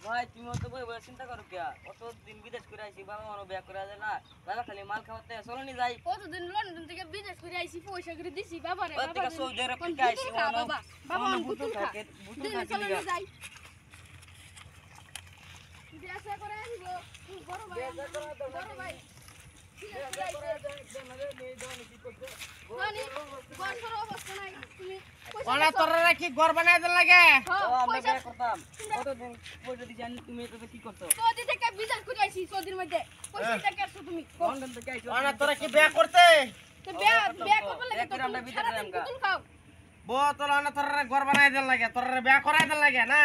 ভাই তুমি তো বই বই চিন্তা করো কি অত দিন বিদেশ করে আইছি বাবা মানো বিয়া করে যায় না বাবা খালি মাল খাওয়াতে চলো নি যাই কতদিন লন্ডন থেকে বিদেশ করে আইছি পয়সা করে দিছি বাবারে ওর থেকে সৌদি আরব থেকে আইছি বাবা বাবা বুতুল থাকে চলো নি যাই বিয়া করে আইব বড় ভাই ওনা তোরা কি ঘর বানাই দেন লাগে আমরা বিয়া করতাম কতদিন পয়সা দি জানি তুমি এটা কি করছো সৌদি থেকে বিদেশ করে আইছি সৌদির মধ্যে পয়সা থেকে আসছো তুমি লন্ডন থেকে আইছো ওনা তোরা কি বিয়া করতে তো বিয়া করবে লাগে তো আমরা বিদেশ যাম গা বুতুল খাও তোরা ওনা তোরা ঘর বানাই দেন লাগে তোরা বিয়া করাই দেন লাগে না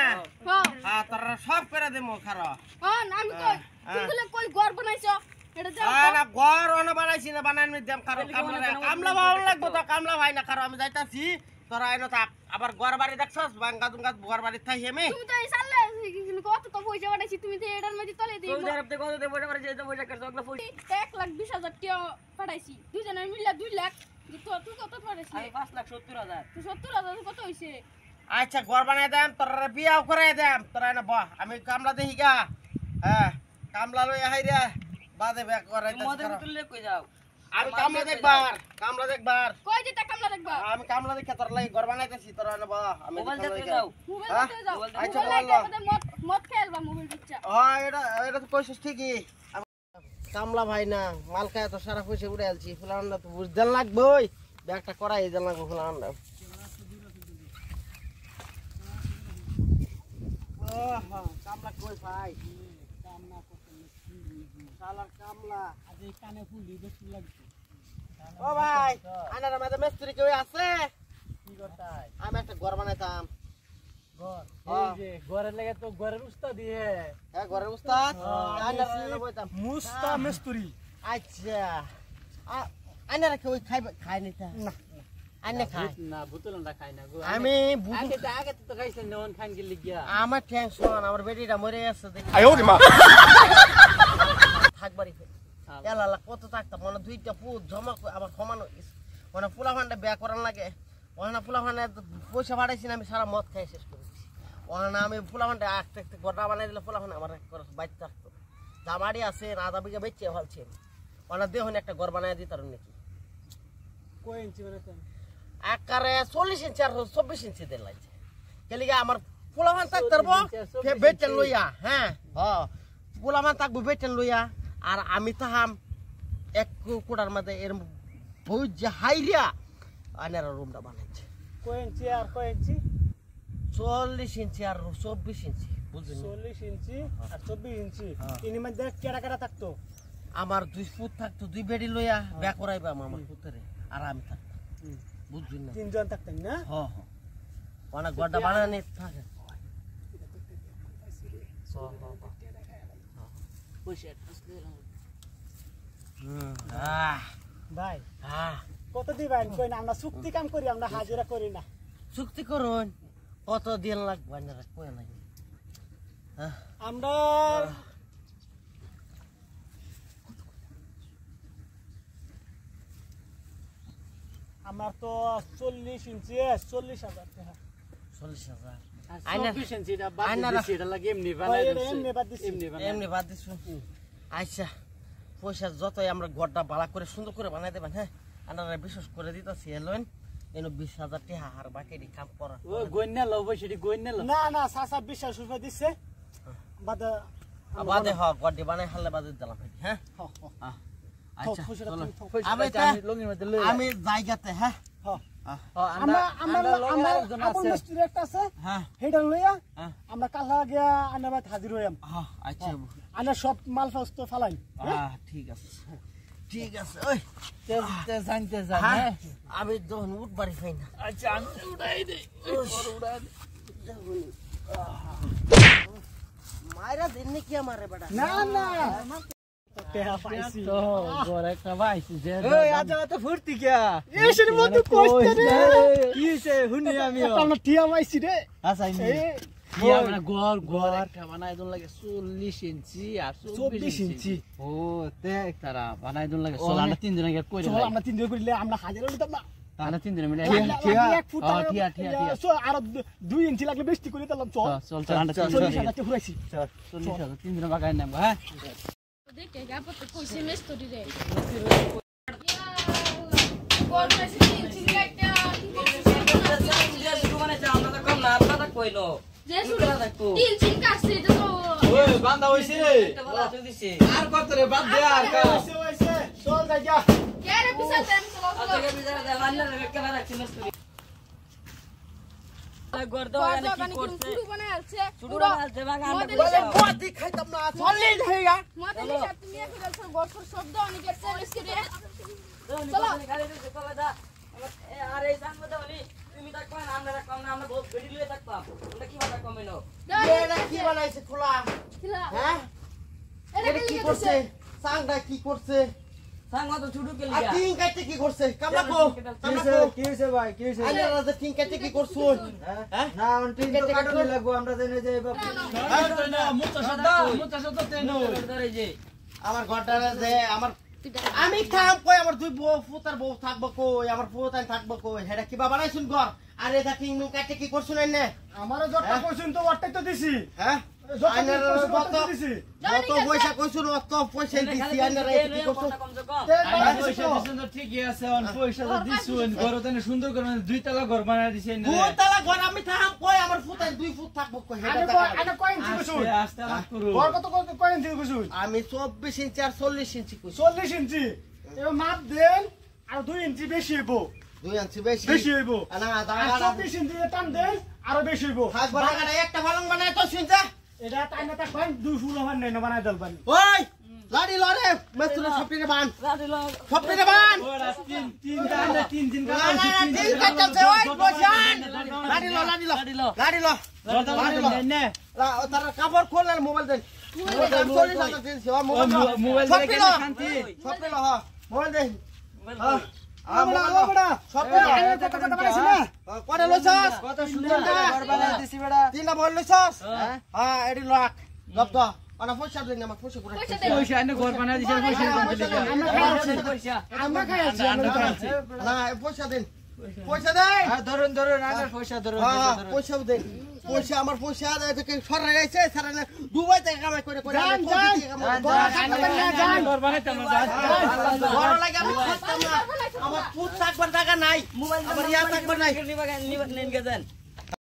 হ্যাঁ হ্যাঁ তোরা সব করে দেমু খারো হ্যাঁ আমি কই তুমি কই ঘর বানাইছো এটা যাও না ঘর ওনা বানাইছি না বানাইনি দেম খারো কামলা ভালো লাগবো তো কামলা ভাই না খারো আমি যাইতাছি তোরা আইনো থাক আবার ঘর বাড়ি দেখছস বাঙ্গা দুঙ্গা ঘর বাড়ি থাই আমি তুমি তো এই সালে কত তো পয়সা বানাইছি তুমি তো এটার মধ্যে তলে দিই সৌদি আরব থেকে কত দে পয়সা করে যে পয়সা করছো ওগুলো পয়সা 1,20,000 টাকা পাঠাইছি দুজনে মিলে 2 লাখ তুই কত পাঠাইছিস আমি 5,70,000 তুই 70,000 কত হইছে আচ্ছা ঘর বানাই দেম তোরা বিয়াও করাই দেম তোরা না বাহ আমি কামলা দেখি গা হ্যাঁ কামলা লই আই রে বাদে বিয়া করাই দেম মদের তুললে কই যাও আমি কামলা দেখবার কই যেটা কামলা দেখবা আমি কামলা দেখে তোর লাগি ঘর বানাইতেছি তোরা না বাহ আমি মোবাইল দেখতে যাও মোবাইল দেখতে যাও আচ্ছা মোবাইল বল দেখতে মদ খেলবা মোবাইল দিচ্ছা হ্যাঁ এটা তো কইছিস ঠিকই কামলা ভাই না মাল খায় তো সারা পয়সা উড়ে আলছি ফুলান্ডা তো বুঝ দেন লাগবই ব্যাগটা করাই দেন লাগবো ফুলান্ডা কামলা কই ভাই কামলা সালার কামলা আজ এই কানে ফুল বেশি লাগছে ও ভাই আনার মধ্যে মিস্ত্রি কেউ আছে কি করতাই আমি একটা ঘর বানাইতাম ঘর এই যে ঘরের লাগে তো ঘরের উস্তাদ দিয়ে হ্যাঁ ঘরের উস্তাদ আনার বইতাম মুস্তা মিস্ত্রি আচ্ছা আনার কেউ খাই নিতা না আনে খাই না বুতলটা খাই না গো আমি আগে তো খাইছেন নন খান কি লিগিয়া আমার টেনশন আমার বেটিটা মরে গেছে দেখি আয় ওরে মা থাকবারই এলা কত থাকতাম মানে দুইটা পুত জমা আবার সমান মানে পোলা ফান্ডা বিয়া করার লাগে ওখানে পোলা ফান্ডা পয়সা পাঠাইছি না আমি সারা মদ খাই শেষ করেছি ওখানে আমি পোলা ফান্ডা একটা একটা গোটা বানাই দিলে পোলা ফান্ডা আমার বাইর থাকতো জামাড়ি আছে আধা বিঘা বেচে ফেলছি ওখানে দেখুন একটা ঘর বানাই দিই তার নাকি কয় ইঞ্চি বানাতেন আকারে 40 ইঞ্চি আর 24 ইঞ্চি দেন লাগছে কেলিগা আমার পোলা ফান থাকতে পারবো বেচেন লইয়া হ্যাঁ পোলা ফান থাকবো বেচেন লইয়া আর আমি তাহাম এক কোটার মধ্যে এর বহুত যে হাইরিয়া আনার রুমটা বানাইছে কয় ইঞ্চি আর কয় ইঞ্চি 40 ইঞ্চি আর 24 ইঞ্চি বুঝলেন 40 ইঞ্চি আর 24 ইঞ্চি ইনি মধ্যে কেডা কেডা থাকতো আমার দুই ফুট থাকতো দুই বেডি লইয়া ব্যাক করাইবা আমার পুত্রে আর আমি থাকতাম বুঝলেন না তিনজন থাকতেন না হ্যাঁ হ্যাঁ অনেক গড়টা বানানি থাকে ভাই হ্যাঁ কত দিবেন কই না আমরা চুক্তি কাম করি আমরা হাজিরা করি না চুক্তি করুন কত দিন লাগবে না কই না আমরা আমার তো 40 ইঞ্চি 40,000 টাকা 40,000 24 ইঞ্চি এটা বাদ দিছি এটা লাগে এমনি বানাই দিছি এমনি বাদ দিছো আচ্ছা পয়সা যতই আমরা ঘরটা ভাড়া করে সুন্দর করে বানাই দেবেন হ্যাঁ আপনারা বিশেষ করে দিতেছি এলেন এনে 20,000 টাকা আর বাকি কাম করা ও গন্যা লব সেটি গন্যা লব না না সাসা 20 রুপয়া দিছে বাদে বাদে হ গড্ডি বানাই হালে বাদে দিলাম হ্যাঁ আচ্ছা আমি জায়গাতে হ্যাঁ আমরা আপন রেস্টুরেন্ট আছে হ্যাঁ হেডা লইয়া আমরা কালা গিয়া আনাবাদ হাজির হইম আচ্ছা আনা সব মাল ফস্ত ফালাই ঠিক আছে ঠিক আছে ওই জানতে জান হ্যাঁ আমি যখন উঠবাড়ি পাই না আচ্ছা আমি উড়াই দেই উড়াই মাইরা দিন কি আমারে বেটা না না পেহা পাইছি তো গোরে খাবাইছি যে এই আজ তো ফুর্তি কিয়া এসের মত কষ্ট রে কি হইছে হুনি আমি আমরা টিয়া পাইছি রে আচ্ছা কি আমরা গোর একটা বানাই দন লাগে 40 ইঞ্চি আর 24 ইঞ্চি ও তে তারা বানাই দন লাগে সোলা আমরা তিন জন কইরা আমরা তিন জন কইলে আমরা হাজার হইতাম না আমরা তিনজনে মিলে ঠিয়া ঠিয়া আর 2 ইঞ্চি লাগলে বেশি করে দিলাম চল চল চল আমরা 40,000 টাকা ঘুরাইছি 40,000 তিনজনে বাগাই নাম হ্যাঁ দেখে গাপো তো কইছে মেস্তরি রে কোন মেসি চিনি একটা শুরু মানে যা আমরা তো কম না আপনারা কইলো যে শুরু তিন চিন কাটছে তো ওই বান্দা হইছে রে একটা বলা তো দিছে আর কত রে বাদ দে আর কা চল যাই যা কে রে পিছা দেন চলো আজকে বিজারা দে রান্না রে কেমন রাখছি মিস্ত্রি গর্দ মানে কি করছে শুরু বানায় আছে শুরু বানাতে বাগান বলে বদি খাইতাম না চললি যাইগা মতে নিশা তুমি ফিরালছ গর্ষর শব্দ অনেকের সার্ভিস করে চলো গাড়ি দিতে চলে দা আরে জানবো তো বলি তুমি থাকবা না আমরা কম না আমরা বহুত বেড়ি লয়ে থাকবা আমরা কি কথা কমে নাও এটা কি বানাইছে খোলা খিলা হ্যাঁ এটা কি করছে সাংডা কি করছে সাং তো ছুটু কে আর লিয়া টিং কাটতে কি করছে কামলাকো কি হইছে ভাই কি হইছে আরে রাতে টিং কাটতে কি করছুন হ্যাঁ না অন্টিন তো কাটতে লাগবো আমরা জেনে যাই মুতা শব্দ তেন ধরে যে আমার ঘরটারে যে আমার আমি থাম কই আমার দুই বউ ফুতার বউ থাকবো কই আমার ফুতান থাকবো কই হেডা কি বাবা বানাইছুন ঘর আর এটা টিং নুন কাটতে কি করছুন না আমারও জটটা কইছুন তো ওরটাই তো দিছি হ্যাঁ আইনার কত দিছি কত পয়সা কইছুন অত পয়সা দিছি আইনার কি করছুন কম সে কম পয়সা দিছেন তো ঠিকই আছে অন পয়সা তো দিছুন ঘর তেনে সুন্দর করে দুই তলা ঘর বানাই দিছেন রে দুতলা ঘর আমি থাম কই আমার ফুতান 2 ফুট থাকবো কই আনে কয়েন কইছুন আস্তে লাগ করু ওর কত কয়েন কইছুন আমি 24 ইঞ্চি আর 40 ইঞ্চি কইছি 40 ইঞ্চি এবার মাপ দেন আর 2 ইঞ্চি বেশি হইব 2 ইঞ্চি বেশি বেশি হইব না আর দাঁড়া 24 ইঞ্চি টান দেন আরো বেশি হইব থাকবো না একটা পালং বানায় তো শুনছা এটা টাইনা তা কয়েন 2 ফুল হবার নাই না বানাই দল পানি ওই লাড়ি লরে মেস্তুরে সপটিরে বান রাদিলো সপটিরে বান ওরা তিন দিন না না তিন কাটছে ওই বসান লাড়ি লো লাড়ি লো লাড়ি লো তার কাপড় খোল আর মোবাইল দেন মোবাইল দেন মোবাইল সপটি লো শান্তি সপটি লো হ্যাঁ মোবাইল দেন হ্যাঁ বড়া সপটি লো কত বানাইছ না করে লইছস কত সুন্দর ঘর বানাই দিছি বেটা তিনটা বল লইছস হ্যাঁ এডি লক গপ তো ana পয়সা দেন আমার পয়সা করে পয়সা এনে ঘর বানাই দিছেন পয়সা দেন পয়সা আমরা খাই আছি আমরা খাই আছি না পয়সা দেন পয়সা দেন ধরুন ধরুন আনার পয়সা ধরুন হ্যাঁ পয়সা দেন পয়সা আমার পয়সা থেকে সরে গেছে সারা দুবাই থেকে কামাই করে করে জান জান ঘর বানাইতাম না বড় লাগে আমি খাইতাম না আমার পুত থাকবার টাকা নাই মোবাইল আমার ইয়া থাকবার নাই নিবা নিবা নেন গেছেন